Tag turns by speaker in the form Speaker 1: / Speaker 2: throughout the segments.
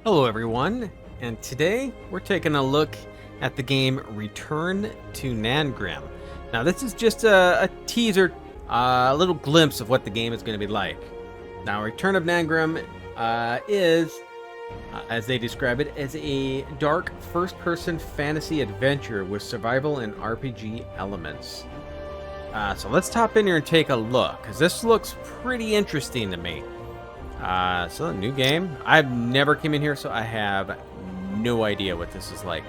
Speaker 1: Hello everyone, and today we're taking a look at the game Return to Nangrim. Now this is just a teaser, a little glimpse of what the game is going to be like. Now Return of Nangrim is, as they describe it, as a dark first-person fantasy adventure with survival and RPG elements. So let's hop in here and take a look, because this looks pretty interesting to me. So a new game. I've never came in here, so I have no idea what this is like.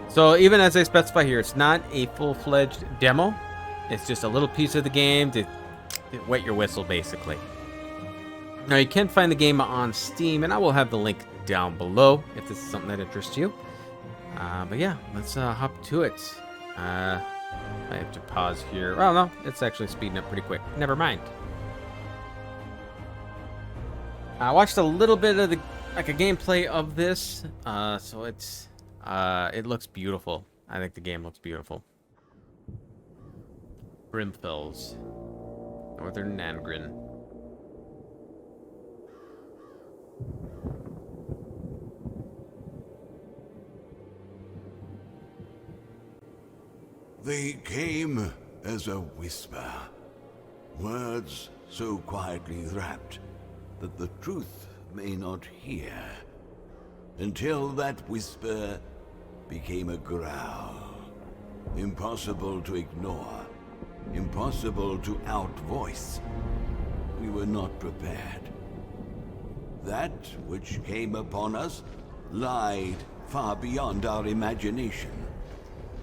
Speaker 1: So even as they specify here, it's not a full-fledged demo. It's just a little piece of the game to wet your whistle, basically. Now you can find the game on Steam, and I will have the link down below if this is something that interests you. But yeah, let's hop to it. I have to pause here. Oh no, it's actually speeding up pretty quick. Never mind. I watched a little bit of a gameplay of this, so it looks beautiful. I think the game looks beautiful. Brimfels, Northern Nangrim.
Speaker 2: They came as a whisper, words so quietly wrapped that the truth may not hear, until that whisper became a growl, impossible to ignore, impossible to outvoice. We were not prepared. That which came upon us lied far beyond our imagination.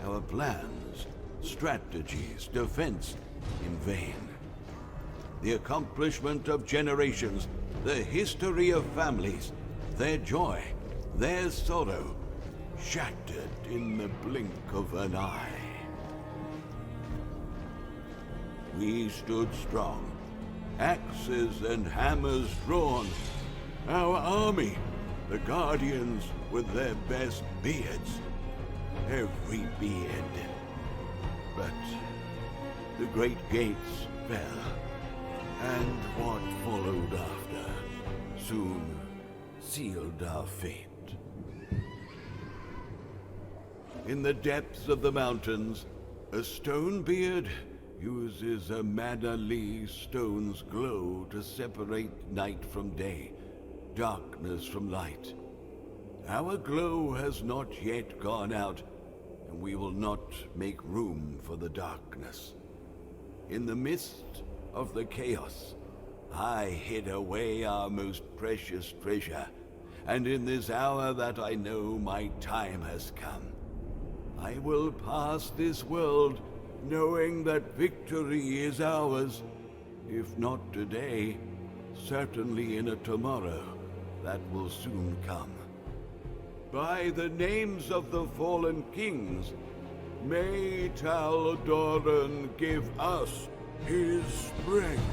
Speaker 2: Our plans, strategies, defense, in vain. The accomplishment of generations, the history of families, their joy, their sorrow, shattered in the blink of an eye. We stood strong, axes and hammers drawn. Our army, the Guardians with their best beards, every beard. But the great gates fell, and what followed after soon sealed our fate. In the depths of the mountains, a Stonebeard uses a Manali stone's glow to separate night from day, darkness from light. Our glow has not yet gone out, and we will not make room for the darkness. In the midst of the chaos, I hid away our most precious treasure, and in this hour that I know my time has come, I will pass this world knowing that victory is ours, if not today, certainly in a tomorrow that will soon come. By the names of the fallen kings, may Tal'Doran give us his strength.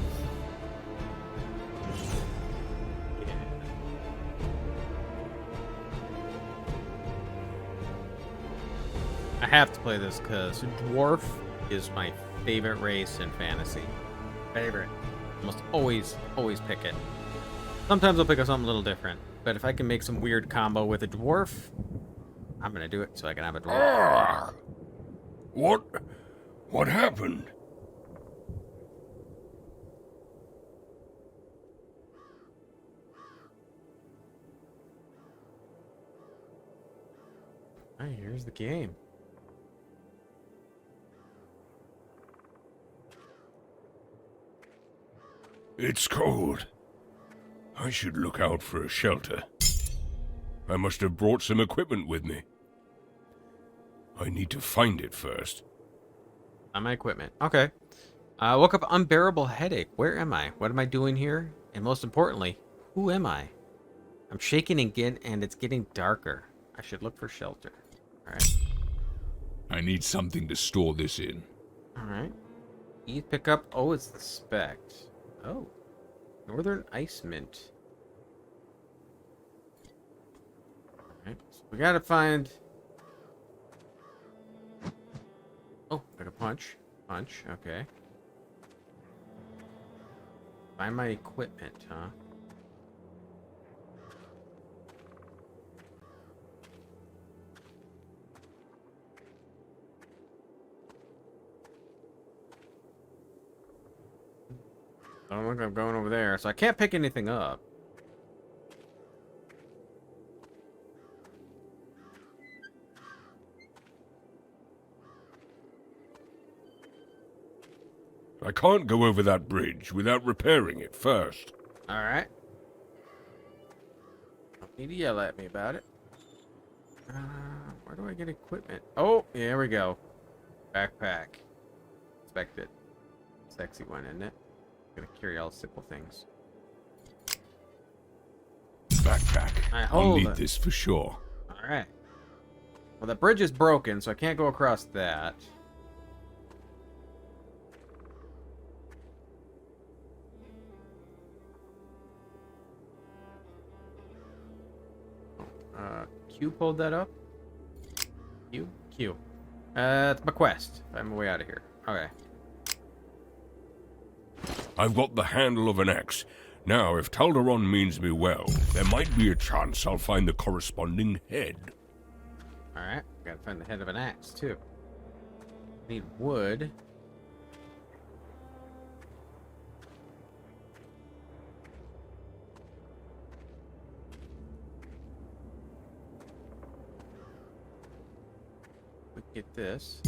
Speaker 1: I have to play this because Dwarf is my favorite race in fantasy. Favorite. Almost always pick it. Sometimes I'll pick up something a little different, but if I can make some weird combo with a dwarf, I'm gonna do it so I can have a dwarf.
Speaker 3: Ah! What happened?
Speaker 1: Alright, here's the game.
Speaker 3: It's cold. I should look out for a shelter. I must have brought some equipment with me. I need to find it first.
Speaker 1: On my equipment. Okay. I woke up unbearable headache. Where am I? What am I doing here? And most importantly, who am I? I'm shaking again, and it's getting darker. I should look for shelter. Alright.
Speaker 4: I need something to store this in.
Speaker 1: Alright. Eat, pick up. Oh, it's the specs. Oh. Northern Ice Mint. Alright. So we gotta find... Oh, got a punch. Punch, okay. Find my equipment, huh? Don't look like I'm going over there, so I can't pick anything up.
Speaker 3: I can't go over that bridge without repairing it first.
Speaker 1: Alright. Don't need to yell at me about it. Where do I get equipment? Oh, here we go. Backpack. Expected. Sexy one, isn't it? Gonna carry all simple things.
Speaker 3: Backpack. I'll need
Speaker 1: it.
Speaker 3: this for sure.
Speaker 1: Alright. Well, the bridge is broken, so I can't go across that. Q pulled that up? Q. It's my quest. I'm my way out of here. Okay.
Speaker 3: I've got the handle of an axe. Now, if Talderon means me well, there might be a chance I'll find the corresponding head.
Speaker 1: Alright. Gotta find the head of an axe, too. Need wood. We can get this.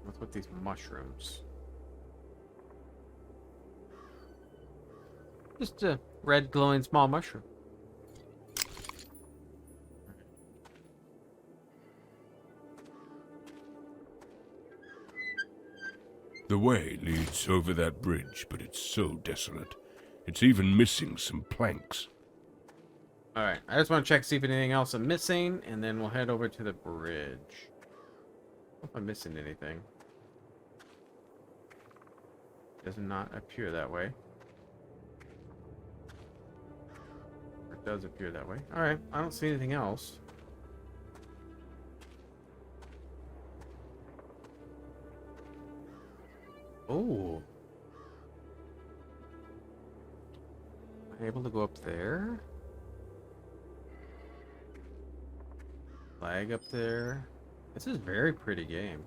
Speaker 1: What's with these mushrooms? Just a red glowing small mushroom.
Speaker 3: The way leads over that bridge, but it's so desolate. It's even missing some planks.
Speaker 1: Alright, I just want to check see if anything else I'm missing, and then we'll head over to the bridge. Hope I'm missing anything. Does not appear that way. It does appear that way. Alright, I don't see anything else. Oh. Am I able to go up there? Flag up there. This is a very pretty game.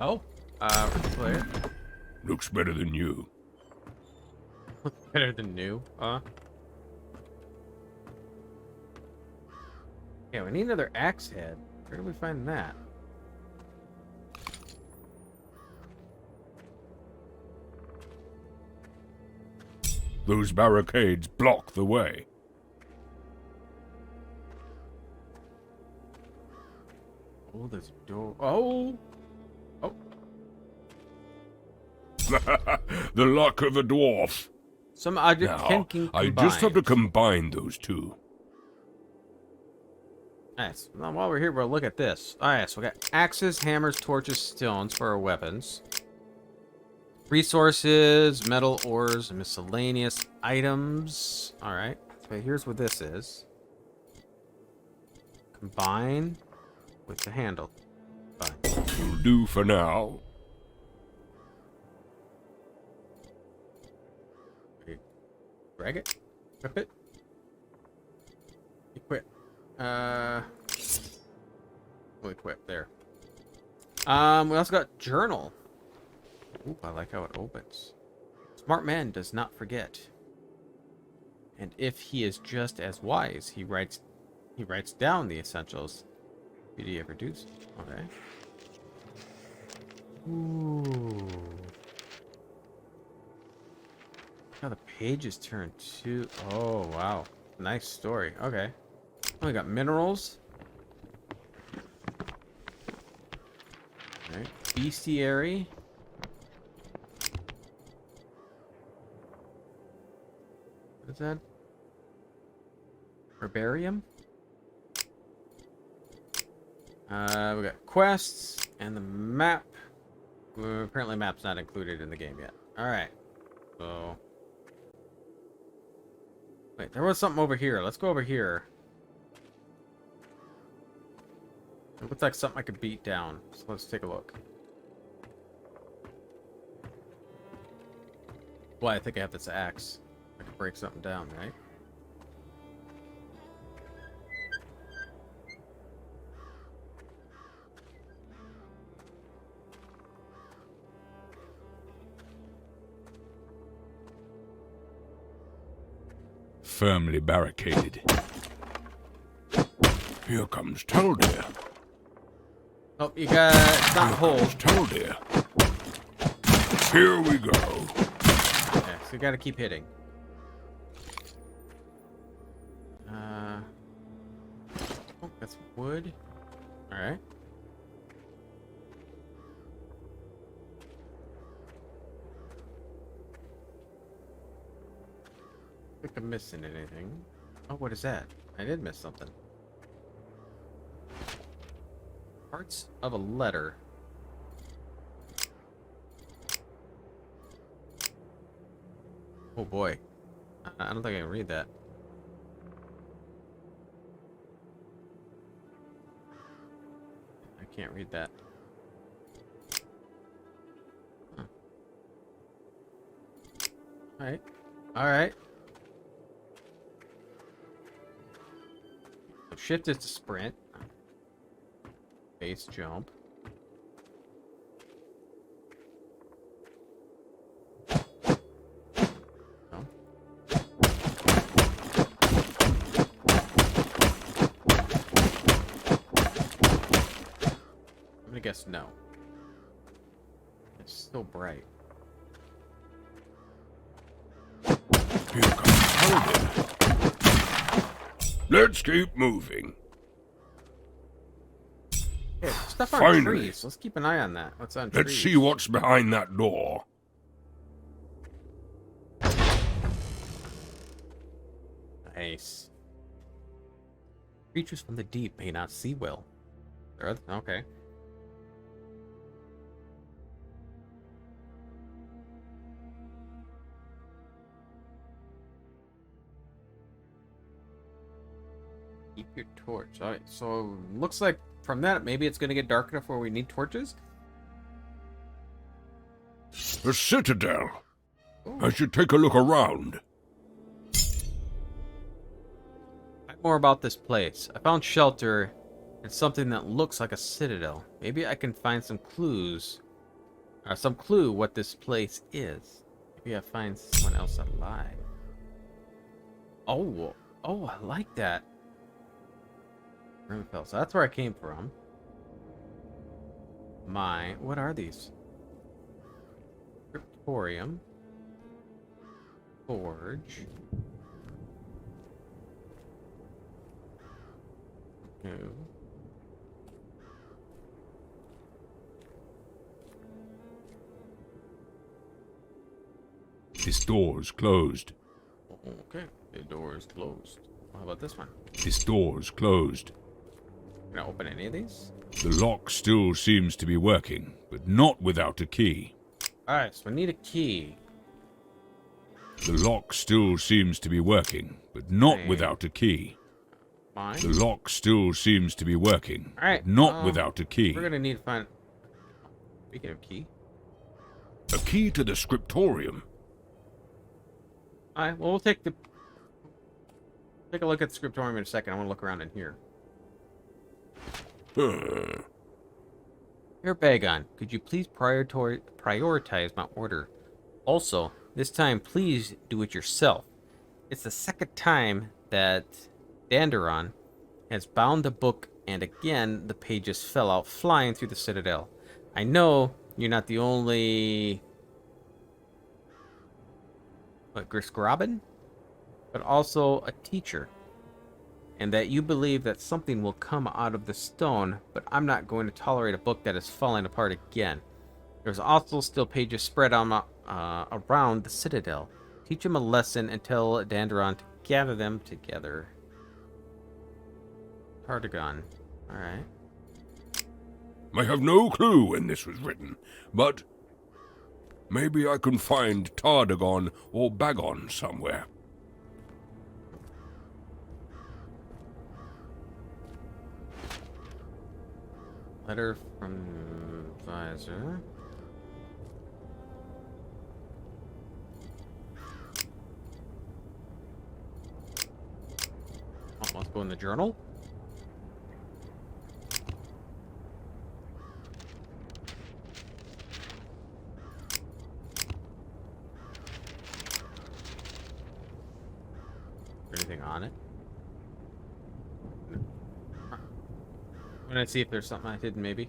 Speaker 1: Oh, first player.
Speaker 3: Looks better than you.
Speaker 1: Better than new, huh? Yeah, we need another axe head. Where do we find that?
Speaker 3: Those barricades block the way.
Speaker 1: Oh, there's a door. Oh! Oh!
Speaker 3: The luck of a dwarf.
Speaker 1: Some object
Speaker 3: Now,
Speaker 1: can
Speaker 3: I just have to combine those two.
Speaker 1: Nice. Well, while we're here, we'll look at this. Alright, so we got axes, hammers, torches, stones for our weapons. Resources, metal ores, miscellaneous items. Alright, so here's what this is. Combine with the handle. Fine.
Speaker 3: Will do for now.
Speaker 1: Okay. Drag it. Equip it. Equip. We'll equip there. We also got journal. Ooh, I like how it opens. Smart man does not forget. And if he is just as wise, he writes down the essentials. Did he ever do so? Okay. Ooh. How the pages turn too. Oh wow. Nice story. Okay. Oh, we got minerals. Alright. Bestiary. What is that? Herbarium? We got quests and the map. Apparently map's not included in the game yet. Alright. So... Wait, there was something over here. Let's go over here. It looks like something I could beat down. So let's take a look. Well, I think I have this axe. I can break something down, right?
Speaker 4: firmly barricaded.
Speaker 3: Here comes Taldir.
Speaker 1: Oh, you got not hold.
Speaker 3: Taldir. Here we go.
Speaker 1: Okay, so you gotta keep hitting. Oh, that's wood. Alright. I think I'm missing anything. Oh, what is that? I did miss something. Parts of a letter. Oh boy. I don't think I can read that. I can't read that. Huh. Alright. Alright. So shift is to sprint. Base jump. No. I'm gonna guess no. It's still bright.
Speaker 3: Here comes Taldir. Let's keep moving.
Speaker 1: Yeah, stuff on
Speaker 3: Finally.
Speaker 1: trees. Let's keep an eye on that. What's on
Speaker 3: Let's
Speaker 1: trees?
Speaker 3: see what's behind that door.
Speaker 1: Nice. Creatures from the deep may not see well. Okay. Keep your torch. Alright, so looks like from that, maybe it's going to get dark enough where we need torches?
Speaker 3: The Citadel.
Speaker 1: Ooh.
Speaker 3: I should take a look around.
Speaker 1: More about this place. I found shelter and something that looks like a citadel. Maybe I can find some clues. Some clue what this place is. Maybe I find someone else alive. Oh, I like that. So that's where I came from. What are these? Cryptorium. Forge. Okay.
Speaker 4: This door's closed.
Speaker 1: Okay, the door is closed. How about this one?
Speaker 4: This door's closed.
Speaker 1: Can I open any of these?
Speaker 4: The lock still seems to be working, but not without a key.
Speaker 1: Alright, so I need a key.
Speaker 4: The lock still seems to be working, but not
Speaker 1: Okay.
Speaker 4: without a key.
Speaker 1: Fine.
Speaker 4: The lock still seems to be working,
Speaker 1: Alright,
Speaker 4: but not without a key.
Speaker 1: We're gonna need to find... Speaking of key.
Speaker 3: A key to the scriptorium.
Speaker 1: Alright, well, we'll take a look at the scriptorium in a second. I want to look around in here.
Speaker 3: Huh.
Speaker 1: Here, Bagon, could you please prioritize my order? Also, this time, please do it yourself. It's the second time that Danderon has bound the book, and again, the pages fell out flying through the Citadel. I know you're not the only... Grisgrabin? But also a teacher. And that you believe that something will come out of the stone, but I'm not going to tolerate a book that is falling apart again. There's also still pages spread on, around the Citadel. Teach him a lesson and tell Danderon to gather them together. Tardigon. Alright.
Speaker 3: I have no clue when this was written, but maybe I can find Tardigon or Bagon somewhere.
Speaker 1: Letter from Visor. Oh, let's go in the journal. on it. I'm gonna see if there's something I hidden, maybe.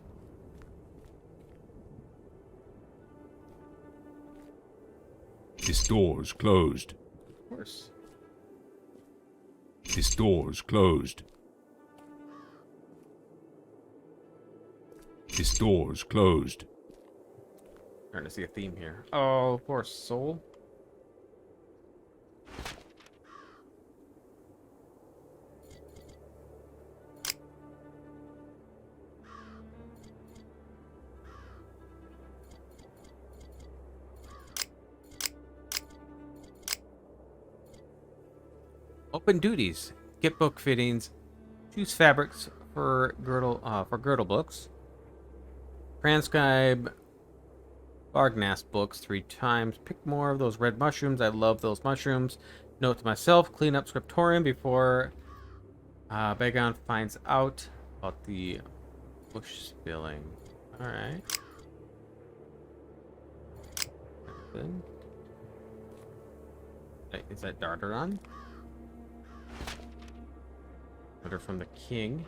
Speaker 3: This door's closed.
Speaker 1: Of course.
Speaker 3: This door's closed. This door's closed.
Speaker 1: Starting to see a theme here. Oh, poor soul. Open duties. Get book fittings. Choose fabrics for girdle books. Transcribe Bargnast books 3 times. Pick more of those red mushrooms. I love those mushrooms. Note to myself: clean up scriptorium before Bagon finds out about the bush spilling. All right. Is that Dardaron? Letter from the king.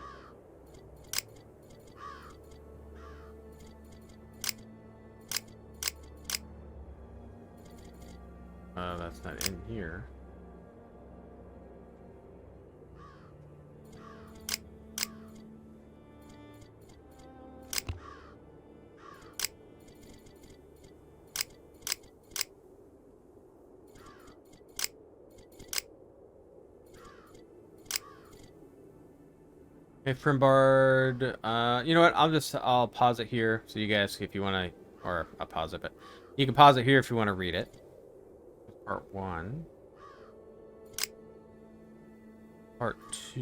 Speaker 1: That's not in here. Hey, Frimbard, you know what? I'll pause it here so you guys, if you want to, or I'll pause it, but you can pause it here if you want to read it. Part 1. Part 2.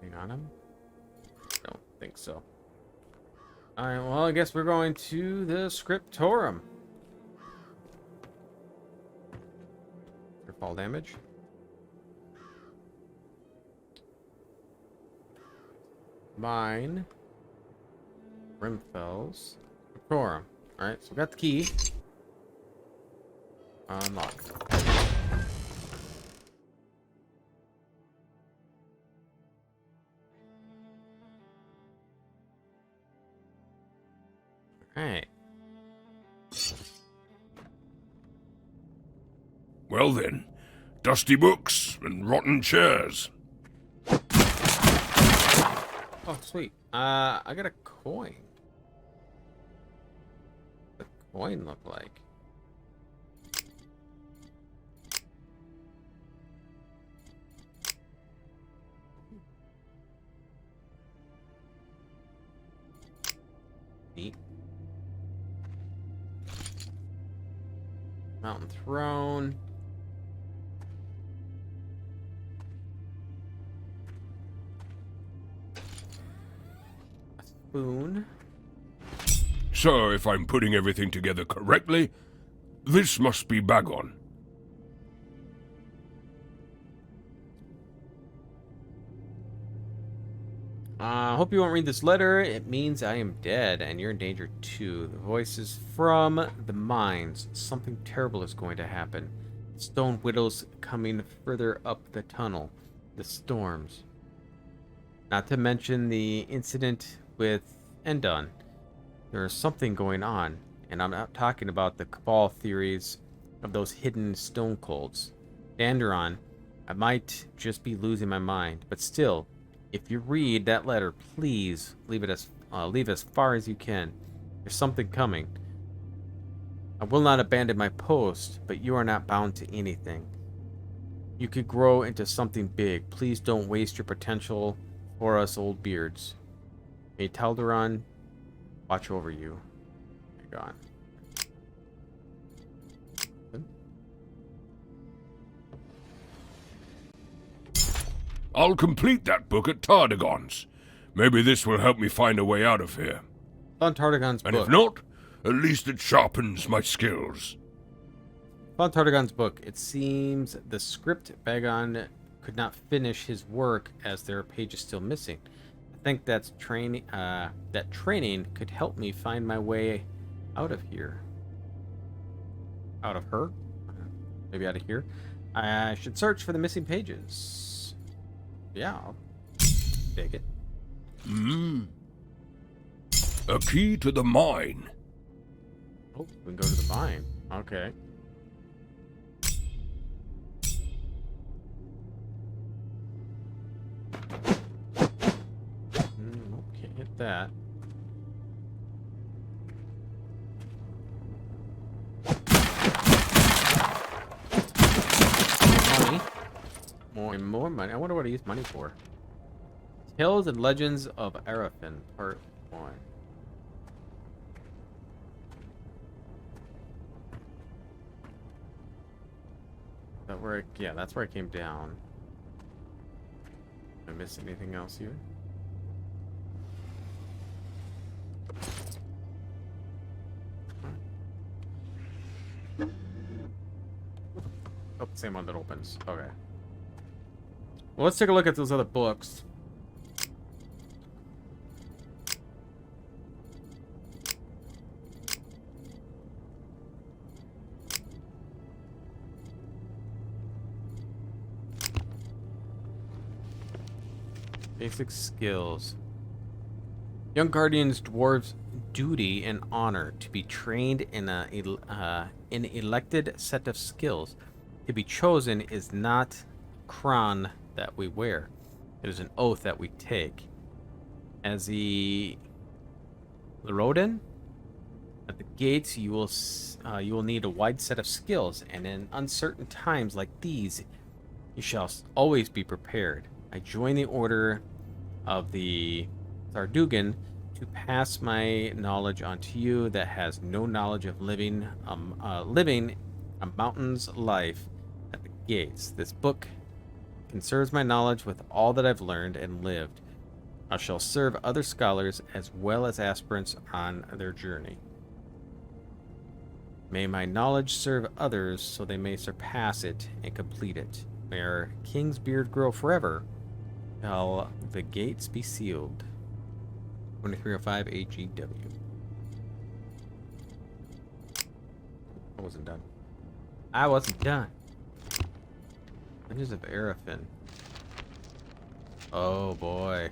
Speaker 1: Anything on him? Don't think so. Alright, well, I guess we're going to the Scriptorum. Fall damage. Mine. Rimfells. Scriptorum. Alright, so we got the key. Unlock. Alright.
Speaker 3: Well then, dusty books and rotten chairs.
Speaker 1: Oh, sweet. I got a coin. What does the coin look like? Neat. Mountain Throne. A spoon.
Speaker 3: So, if I'm putting everything together correctly, this must be Bagon.
Speaker 1: Hope you won't read this letter. It means I am dead, and you're in danger too. The voice is from the mines. Something terrible is going to happen. Stone widows coming further up the tunnel. The storms. Not to mention the incident with Endon. There is something going on, and I'm not talking about the cabal theories of those hidden stone colds. Danderon, I might just be losing my mind, but still, if you read that letter, please leave it as far as you can. There's something coming. I will not abandon my post, but you are not bound to anything. You could grow into something big. Please don't waste your potential for us old beards. May Taldaron watch over you. Gone.
Speaker 3: I'll complete that book at Tardigon's. Maybe this will help me find a way out of here.
Speaker 1: On Tardigon's
Speaker 3: And
Speaker 1: book.
Speaker 3: if not, at least it sharpens my skills.
Speaker 1: On Tardigon's book, it seems the script Bagon could not finish his work as there are pages still missing. I think that training could help me find my way out of here. Out of her? Maybe out of here? I should search for the missing pages. Yeah, I'll take it.
Speaker 3: A key to the mine.
Speaker 1: Oh, we can go to the mine. Okay. Can't hit that. Money. More money. I wonder what I use money for. Tales and Legends of Arafin, Part 1. That where yeah, that's where I came down. Did I miss anything else here? Oh, same one that opens. Okay. Well, let's take a look at those other books. Basic skills. Young Guardian's Dwarf's duty and honor to be trained in an elected set of skills. To be chosen is not crown that we wear. It is an oath that we take. As the Rodin, at the gates, you will need a wide set of skills, and in uncertain times like these, you shall always be prepared. I join the order of the Sardugan to pass my knowledge on to you that has no knowledge of living a mountain's life at the gates. This book conserves my knowledge with all that I've learned and lived. I shall serve other scholars as well as aspirants on their journey. May my knowledge serve others so they may surpass it and complete it. May our king's beard grow forever. Shall the gates be sealed. 2305 AGW. I wasn't done. I wasn't done. Legends of Arafin. Oh boy.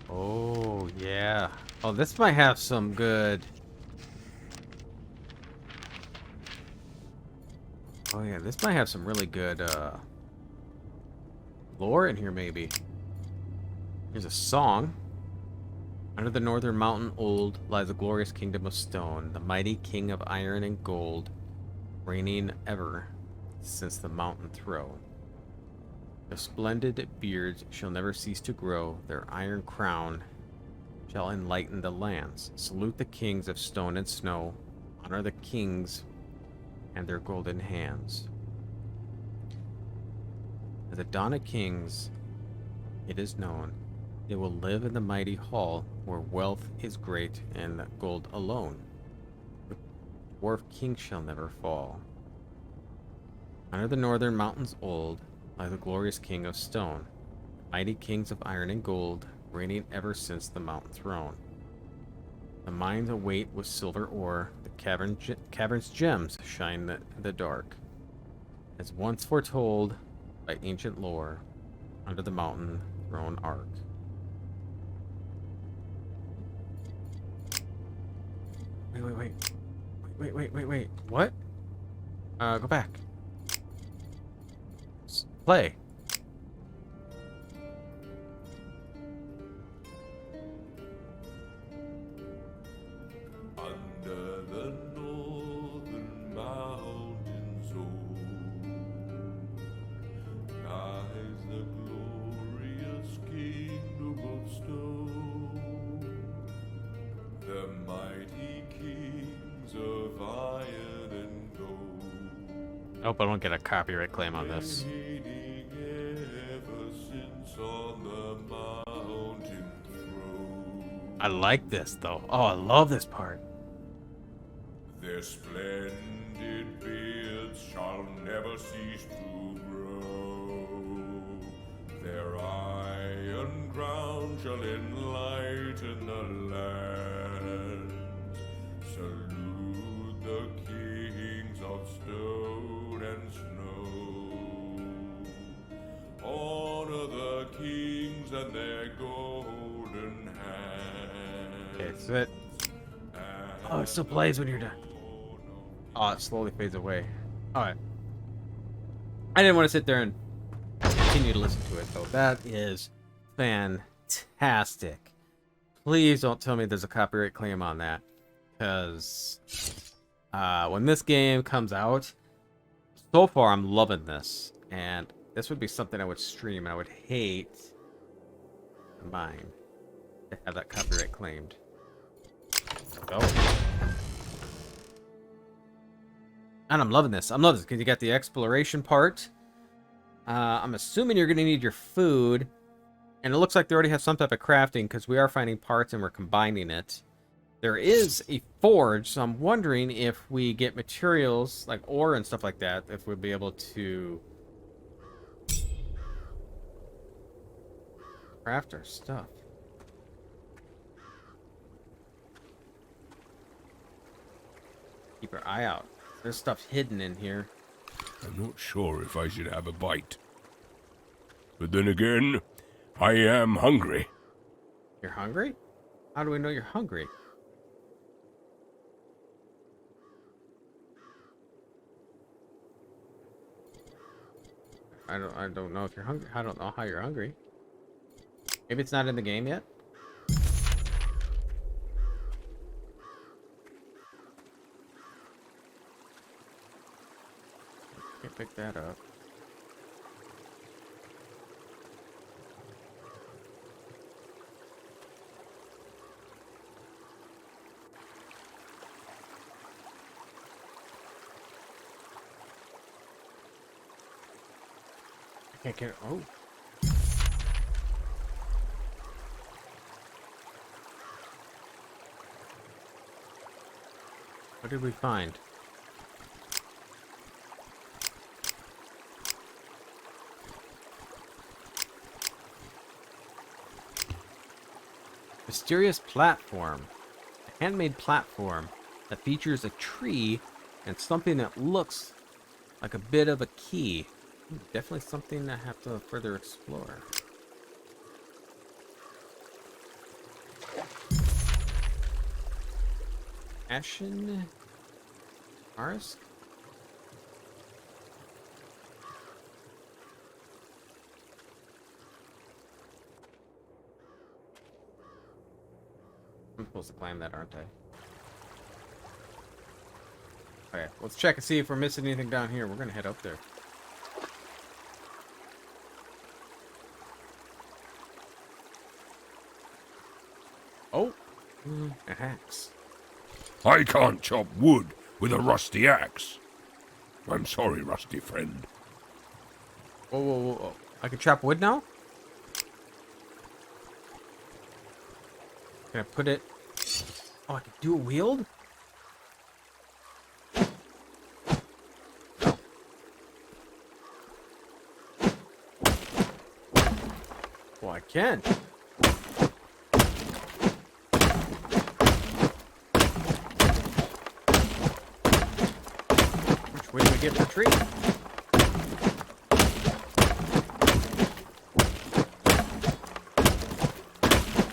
Speaker 1: Oh yeah. Oh, this might have some good. Oh yeah, this might have some really good lore in here maybe. Here's a song. Under the northern mountain old lies a glorious kingdom of stone, the mighty king of iron and gold, reigning ever since the mountain throne. Their splendid beards shall never cease to grow, their iron crown shall enlighten the lands. Salute the kings of stone and snow, honor the kings and their golden hands. As the dawn of kings, it is known, they will live in the mighty hall where wealth is great and gold alone. The dwarf king shall never fall. Under the northern mountains old lies the glorious king of stone, mighty kings of iron and gold, reigning ever since the mountain throne. The mines await with silver ore, the cavern's gems shine the dark. As once foretold by ancient lore, under the mountain throne arc. Wait. What? Go back. Play.
Speaker 2: Under the northern mountains lies the glorious kingdom of stone. The mighty kings of iron and gold.
Speaker 1: I hope I don't get a copyright claim on this.
Speaker 2: Reigning ever since on the mountain throne.
Speaker 1: I like this though. Oh, I love this part.
Speaker 2: Their splendid beards shall never cease to grow. Their iron crown shall enlighten the lands. Salute the
Speaker 1: That's it. Oh, it still plays when you're done. Oh, it slowly fades away. Alright. I didn't want to sit there and continue to listen to it, though. That is fantastic. Please don't tell me there's a copyright claim on that. Because when this game comes out, so far I'm loving this. And this would be something I would stream, and I would hate mine to have that copyright claimed. Oh. And I'm loving this. I'm loving this because you got the exploration part. I'm assuming you're going to need your food. And it looks like they already have some type of crafting because we are finding parts and we're combining it. There is a forge, so I'm wondering if we get materials like ore and stuff like that, if we'll be able to craft our stuff. Keep our eye out. There's stuff hidden in here.
Speaker 3: I'm not sure if I should have a bite. But then again, I am hungry.
Speaker 1: You're hungry? How do we know you're hungry? I don't know if you're hungry. I don't know how you're hungry. Maybe it's not in the game yet. Can't pick that up. I can't get it. Oh. What did we find? Mysterious platform. A handmade platform that features a tree and something that looks like a bit of a key. Definitely something I have to further explore. Ashen Forest? I'm supposed to climb that, aren't I? Okay, let's check and see if we're missing anything down here. We're gonna head up there. Oh, an axe.
Speaker 3: I can't chop wood with a rusty axe. I'm sorry, rusty friend.
Speaker 1: Whoa, whoa, whoa, whoa. I can chop wood now? Can I put it... Oh, I can do a wield? Oh, I can. Which way do we get to the tree?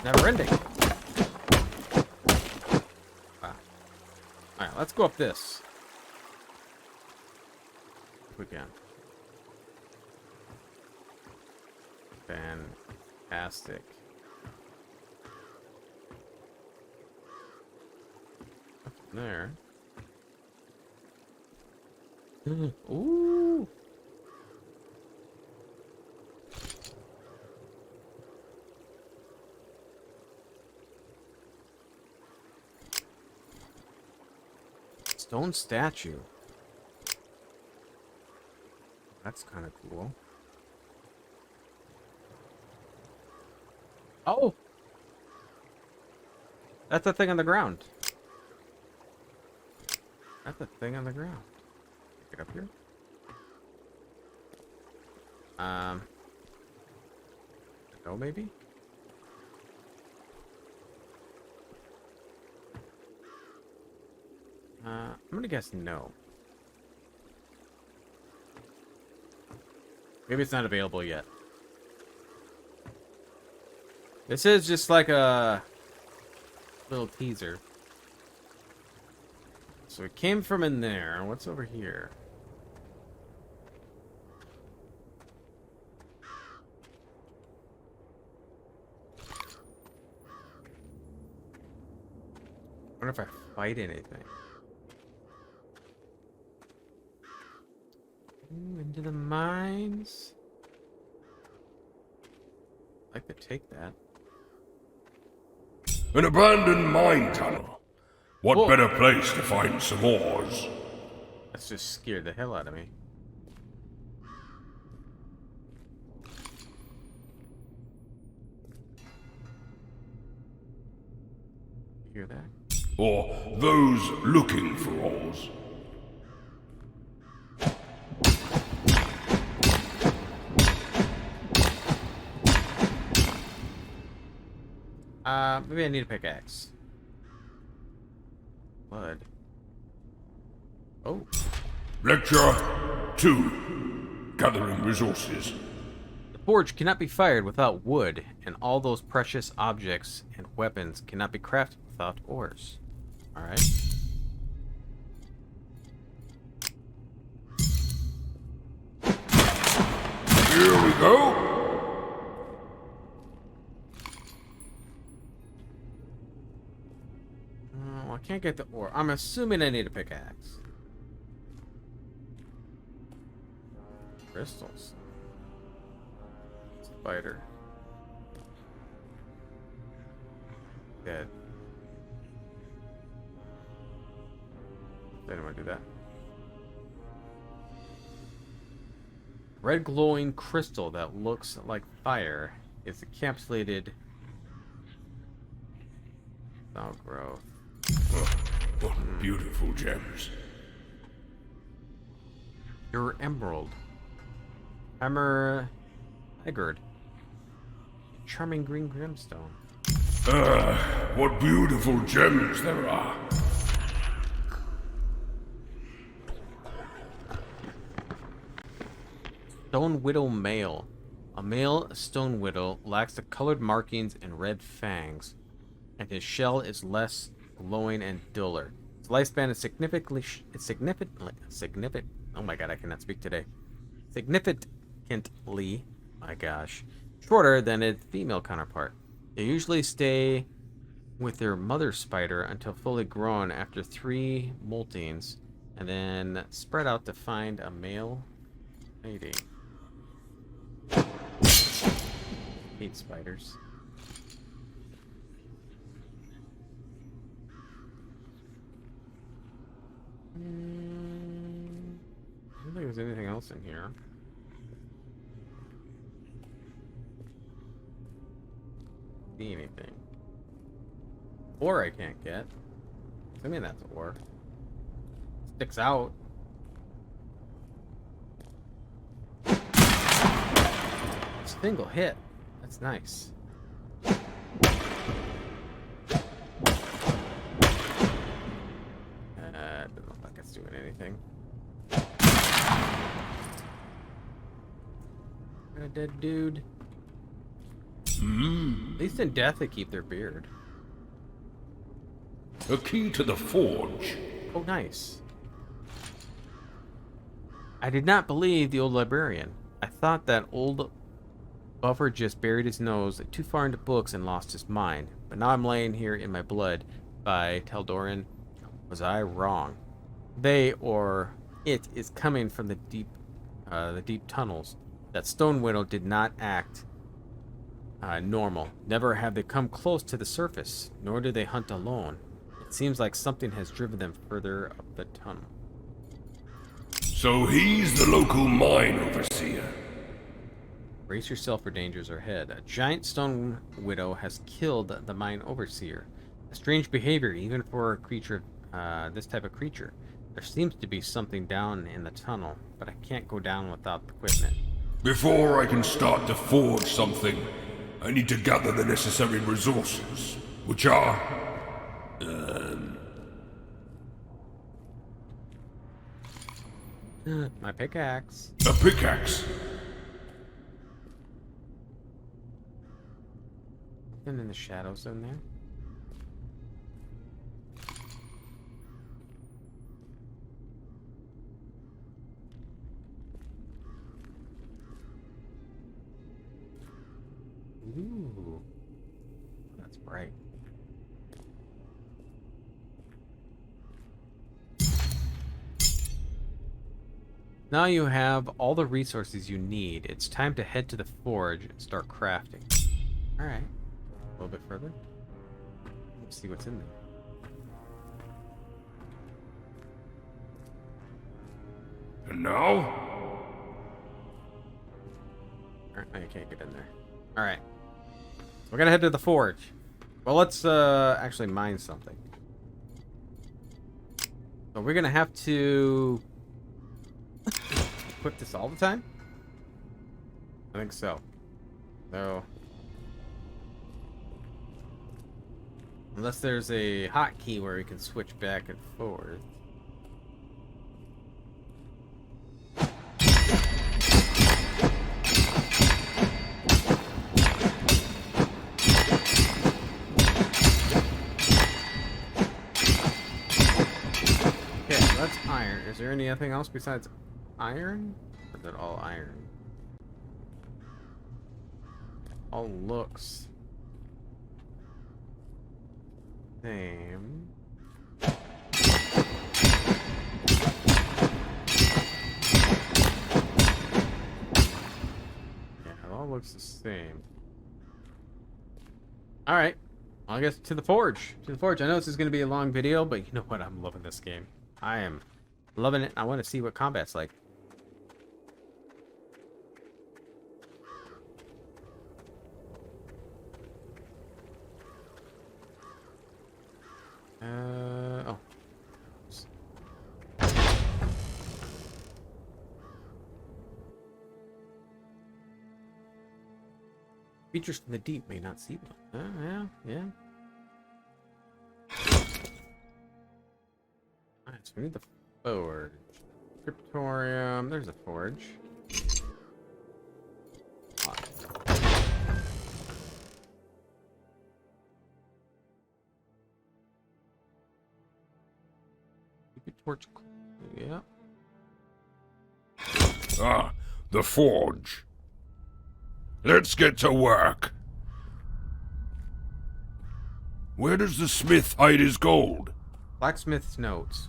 Speaker 1: Never ending. Wow. Alright, let's go up this. If we can. Fantastic. Up there. Ooh. Stone statue. That's kind of cool. Oh! That's a thing on the ground. That's a thing on the ground. Get up here. No, maybe? I'm gonna guess no. Maybe it's not available yet. This is just like a little teaser. So it came from in there. What's over here? I wonder if I fight anything. Ooh, into the mines. I'd like to take that.
Speaker 3: An abandoned mine tunnel. What
Speaker 1: Whoa.
Speaker 3: better place to find some ores?
Speaker 1: That's just scared the hell out of me. You hear that?
Speaker 3: Or those looking for ores?
Speaker 1: Maybe I need a pickaxe. Blood. Oh.
Speaker 3: Lecture 2. Gathering resources.
Speaker 1: The forge cannot be fired without wood, and all those precious objects and weapons cannot be crafted without ores. Alright.
Speaker 3: Here we go.
Speaker 1: I can't get the ore. I'm assuming I need a pickaxe. Crystals. Spider. Dead. Did anyone do that? Red glowing crystal that looks like fire is encapsulated. Growth.
Speaker 3: Oh, what beautiful gems.
Speaker 1: Your emerald. Hammer. Haggard. Charming green grimstone.
Speaker 3: What beautiful gems there are.
Speaker 1: Stone Widow male. A male stone widow lacks the colored markings and red fangs, and his shell is less glowing and duller. Its lifespan is significantly. Oh my god, I cannot speak today. Significantly, my gosh, shorter than its female counterpart. They usually stay with their mother spider until fully grown after 3 moltings, and then spread out to find a male mating. Hate spiders. I don't think there's anything else in here. See anything? Ore I can't get. I mean that's ore. Sticks out. Single hit. That's nice. Doesn't look like it's doing anything. A dead dude. At least in death they keep their beard.
Speaker 3: A key to the forge.
Speaker 1: Oh, nice. I did not believe the old librarian. I thought that old buffer just buried his nose too far into books and lost his mind. But now I'm laying here in my blood by Teldoran. Was I wrong? They, or it, is coming from the deep tunnels. That Stone Widow did not act normal. Never have they come close to the surface, nor do they hunt alone. It seems like something has driven them further up the tunnel.
Speaker 3: So he's the local mine overseer.
Speaker 1: Brace yourself for dangers ahead. A giant stone widow has killed the mine overseer. A strange behavior, even for a creature, this type of creature. There seems to be something down in the tunnel, but I can't go down without equipment.
Speaker 3: Before I can start to forge something, I need to gather the necessary resources, which are...
Speaker 1: My pickaxe.
Speaker 3: a pickaxe.
Speaker 1: And in the shadows in there. Ooh. That's bright. Now you have all the resources you need. It's time to head to the forge and start crafting. Alright. A little bit further. Let's see what's in there.
Speaker 3: And now?
Speaker 1: Alright, now you can't get in there. Alright. So we're gonna head to the forge. Well, let's actually mine something. So we're gonna have to equip this all the time? I think so. So unless there's a hotkey where we can switch back and forth. Okay, so that's iron. Is there anything else besides iron? Or is it all iron? All looks same. Yeah, it all looks the same. Alright. I guess to the forge. To the forge. I know this is going to be a long video, but you know what? I'm loving this game. I am loving it. I want to see what combat's like. Oh. Features from the deep may not see one. Yeah. Alright, so we need the forge. Cryptorium. There's a forge. Torch. Yeah.
Speaker 3: Ah, the forge. Let's get to work. Where does the smith hide his gold?
Speaker 1: Blacksmith's notes.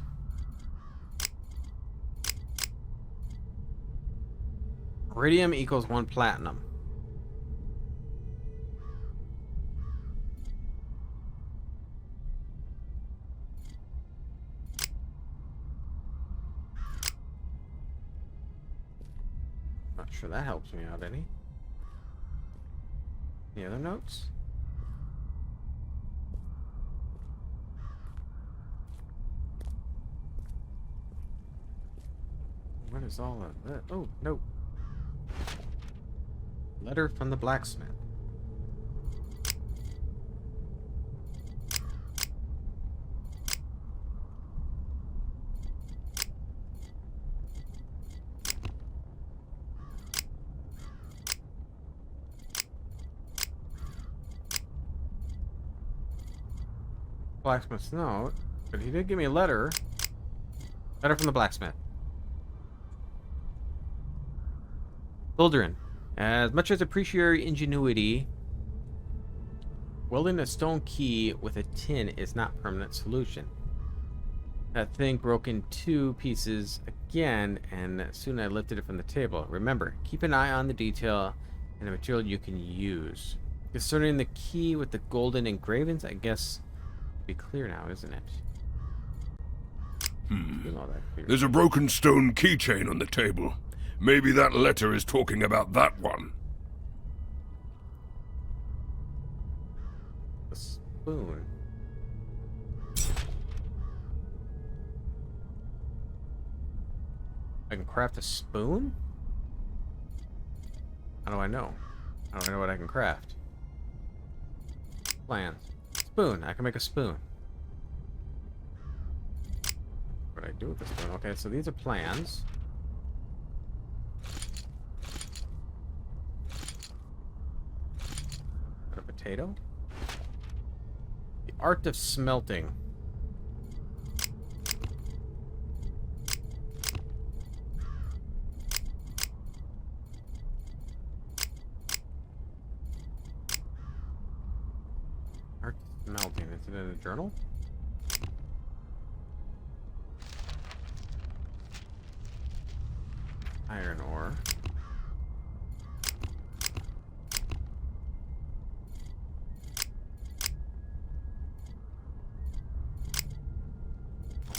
Speaker 1: Iridium equals 1 platinum. Not sure that helps me out any. Any other notes? What is all of that? Oh, no. Letter from the blacksmith. Blacksmith's note, but he did give me a letter. Letter from the blacksmith. Children, as much as appreciate your ingenuity, welding a stone key with a tin is not a permanent solution. That thing broke in 2 pieces again, and soon I lifted it from the table. Remember, keep an eye on the detail and the material you can use. Concerning the key with the golden engravings, I guess be clear now, isn't it? All that clear.
Speaker 3: There's a broken stone keychain on the table. Maybe that letter is talking about that one.
Speaker 1: A spoon. I can craft a spoon? How do I know? I don't know what I can craft. Plans. Spoon. I can make a spoon. What do I do with the spoon? Okay, so these are plans. Got a potato. The art of smelting. Smelting. Is it in a journal? Iron ore.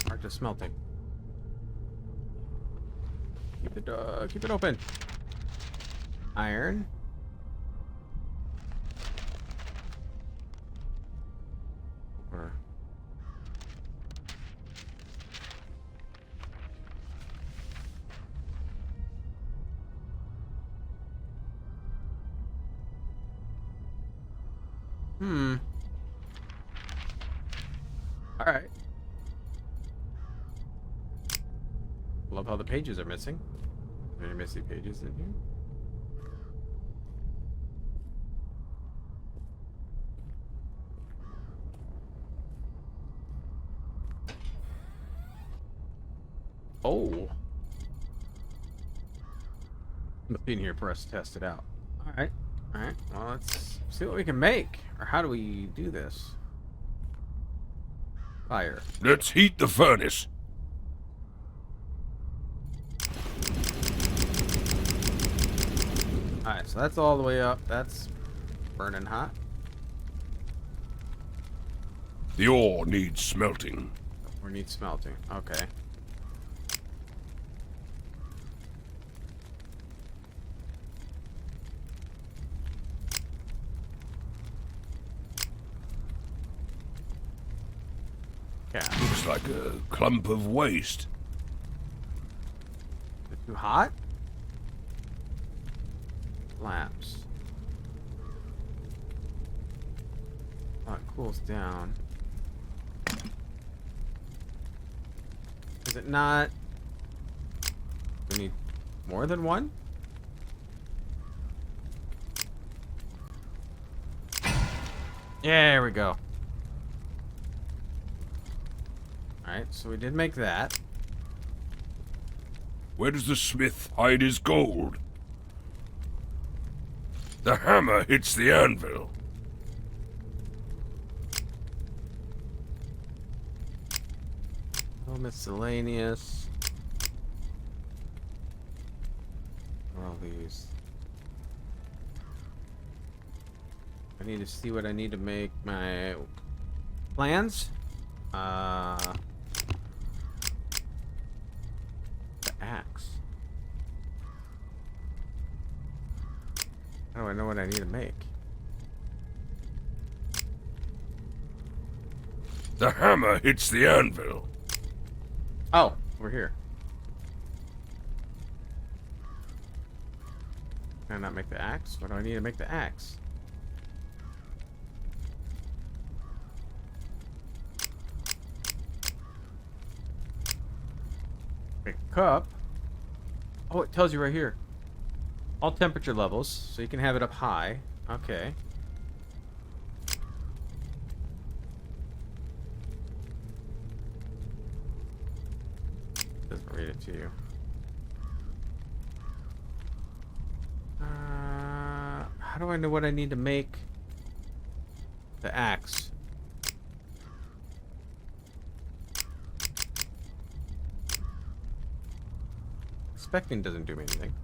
Speaker 1: Marked as smelting. Keep it open. Iron. Or All right. Love how the pages are missing. Are there any missing pages in here? Oh. Nothing here for us to test it out. Alright. Alright. Well, let's see what we can make. Or how do we do this? Fire.
Speaker 3: Let's heat the furnace.
Speaker 1: Alright, so that's all the way up. That's burning hot.
Speaker 3: The ore needs smelting.
Speaker 1: Or needs smelting. Okay. Yeah.
Speaker 3: Looks like a clump of waste.
Speaker 1: Is it too hot? Lamps. Oh, it cools down. Is it not? We need more than one? Yeah, there we go. Alright, so we did make that.
Speaker 3: Where does the smith hide his gold? The hammer hits the anvil.
Speaker 1: Oh, miscellaneous. Where are all these? I need to see what I need to make my plans. The axe. How do I know what I need to make?
Speaker 3: The hammer hits the anvil.
Speaker 1: Oh, we're here. Can I not make the axe? What do I need to make the axe? Make a cup. Oh, it tells you right here. All temperature levels, so you can have it up high. Okay. Doesn't read it to you. How do I know what I need to make the axe? Expecting doesn't do anything.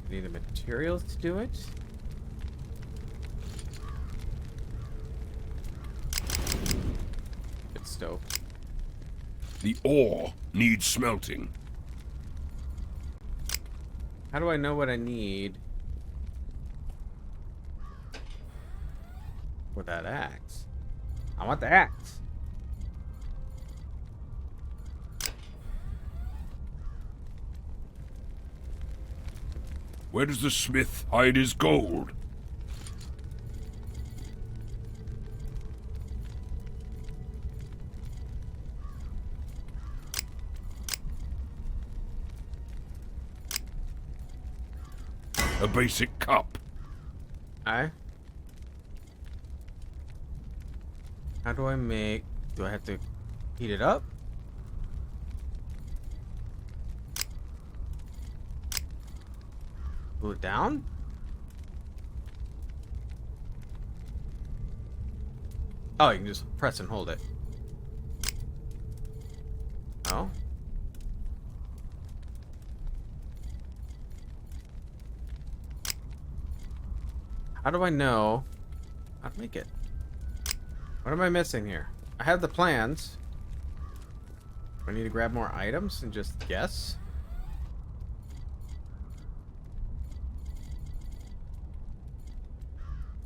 Speaker 1: I need the materials to do it. It's stoked.
Speaker 3: The ore needs smelting.
Speaker 1: How do I know what I need for that axe? I want the axe.
Speaker 3: Where does the smith hide his gold? A basic cup.
Speaker 1: How do I make... Do I have to heat it up? Pull it down? Oh, you can just press and hold it. Oh. How do I know how to make it? What am I missing here? I have the plans. Do I need to grab more items and just guess?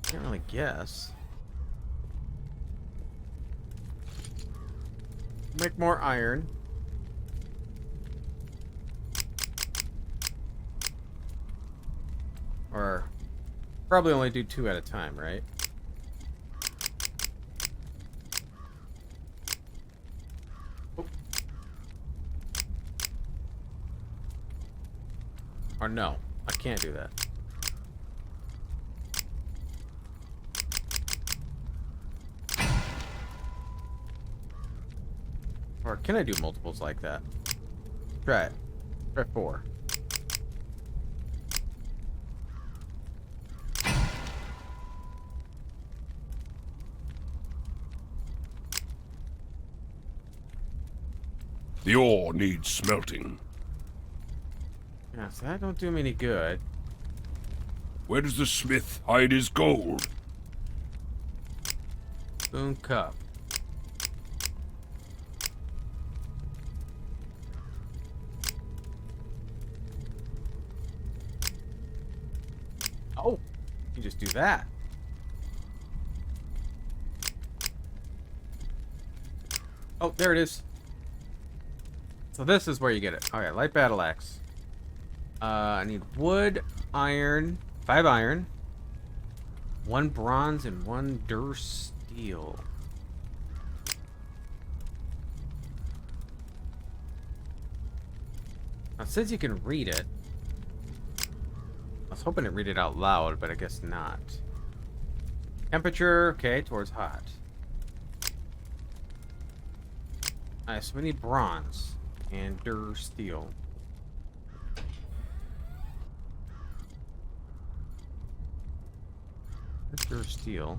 Speaker 1: Can't really guess. Make more iron. Or probably only do 2 at a time, right? Oh. Or no, I can't do that. Or can I do multiples like that? Try it. Try 4.
Speaker 3: The ore needs smelting.
Speaker 1: Yeah, so that don't do me any good.
Speaker 3: Where does the smith hide his gold?
Speaker 1: Spoon cup. Oh, you just do that. Oh, there it is. So this is where you get it. All right, light battle axe. I need wood, iron, 5 iron, 1 bronze, and 1 steel. Now, it says you can read it. I was hoping to read it out loud, but I guess not. Temperature, okay, towards hot. Alright, so we need bronze and steel. Where's steel?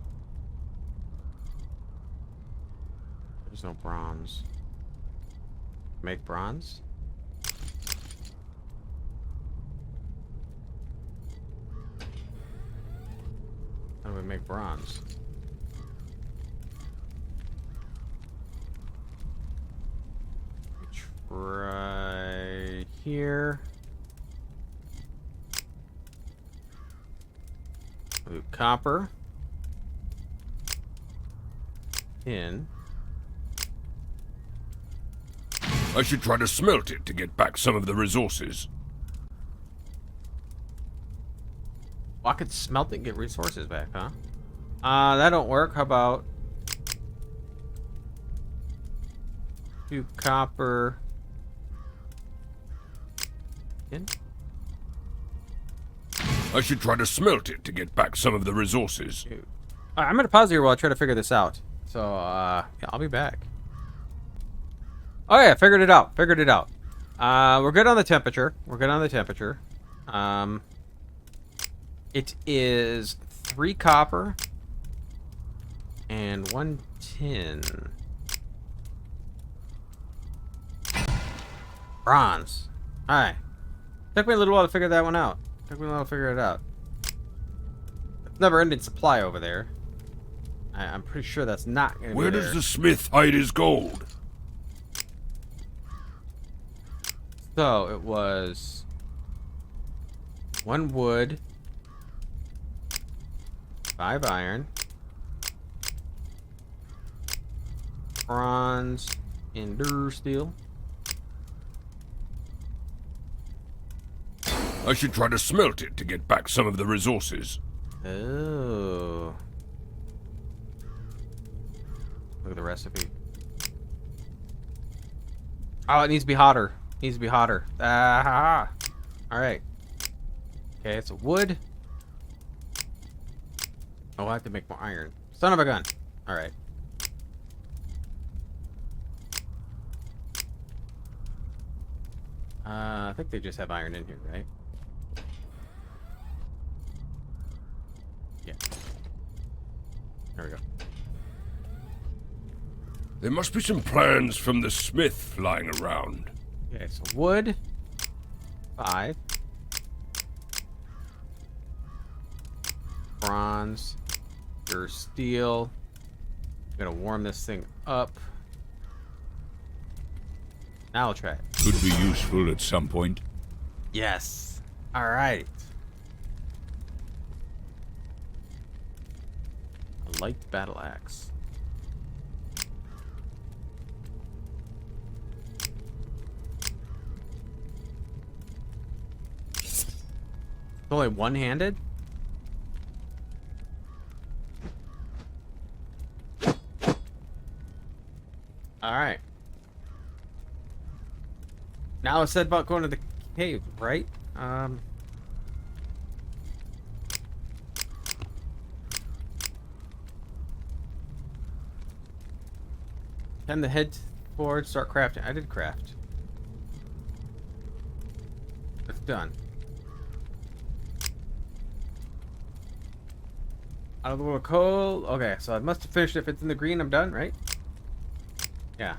Speaker 1: There's no bronze. Make bronze? How do we make bronze? Try here. Ooh, copper. Tin.
Speaker 3: I should try to smelt it to get back some of the resources.
Speaker 1: Well, I could smelt it and get resources back, huh? That don't work. How about 2 copper? Tin?
Speaker 3: I should try to smelt it to get back some of the resources.
Speaker 1: Alright, I'm gonna pause here while I try to figure this out. So, yeah, I'll be back. Oh yeah, figured it out. Figured it out. We're good on the temperature. We're good on the temperature. It is 3 copper and 1 tin. Bronze. Alright. Took me a little while to figure that one out. Took me a while to figure it out. Never-ending supply over there. I'm pretty sure that's not gonna be
Speaker 3: Where
Speaker 1: there.
Speaker 3: does the smith hide his gold?
Speaker 1: So it was 1 wood, 5 iron, bronze, and steel.
Speaker 3: I should try to smelt it to get back some of the resources.
Speaker 1: Oh. Look at the recipe. Oh, it needs to be hotter. It needs to be hotter. Ah. Alright. Okay, it's a wood. Oh, I have to make more iron. Son of a gun. Alright. I think they just have iron in here, right?
Speaker 3: There must be some plans from the smith flying around.
Speaker 1: Okay, so wood. 5. Bronze. Your steel. Gonna warm this thing up. Now I'll try it.
Speaker 4: Could be useful at some point.
Speaker 1: Yes. All right. A light battle axe. It's only one-handed? All right. Now it's said about going to the cave, right? Time to head forward, start crafting. I did craft. It's done. Out of the world coal. Okay, so I must have finished. If it's in the green, I'm done, right? Yeah.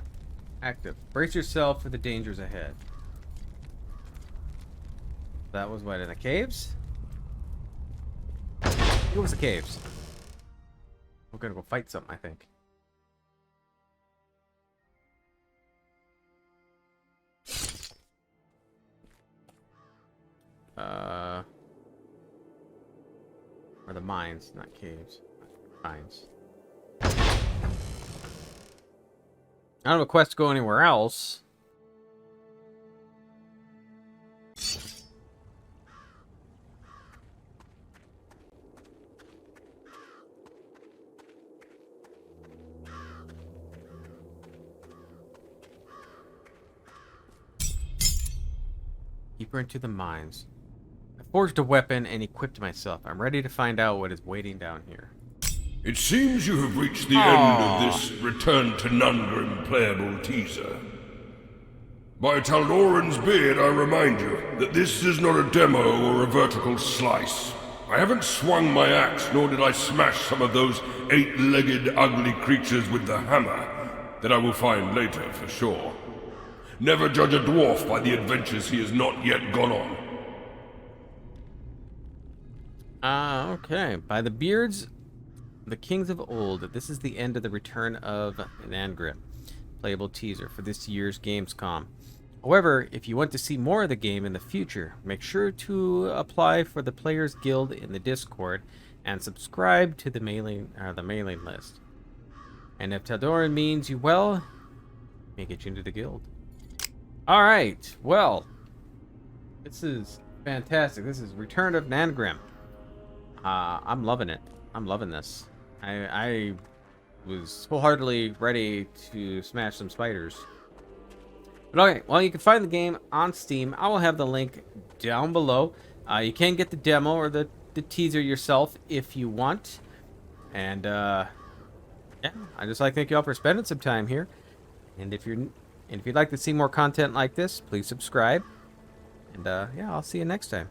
Speaker 1: Active. Brace yourself for the dangers ahead. That was what, in the caves? It was the caves. We're gonna go fight something, I think. Or the mines, not caves. Mines. I don't have a quest to go anywhere else. Deeper into the mines. I forged a weapon and equipped myself. I'm ready to find out what is waiting down here.
Speaker 3: It seems you have reached the end of this Return to Nangrim playable teaser. By Taldoran's beard, I remind you that this is not a demo or a vertical slice. I haven't swung my axe, nor did I smash some of those 8-legged ugly creatures with the hammer that I will find later for sure. Never judge a dwarf by the adventures he has not yet gone on.
Speaker 1: Okay. By the beards, the kings of old, this is the end of the Return of Nangrim playable teaser for this year's Gamescom. However, if you want to see more of the game in the future, make sure to apply for the Players Guild in the Discord and subscribe to the mailing list. And if Taldoran means you well, may get you into the guild. All right, well, this is fantastic. This is Return of Nangrim. I'm loving it. I'm loving this. I was wholeheartedly ready to smash some spiders. But okay, well, you can find the game on Steam. I will have the link down below. You can get the demo or the teaser yourself if you want. And yeah, I just like to thank you all for spending some time here. And if you'd like to see more content like this, please subscribe. And yeah, I'll see you next time.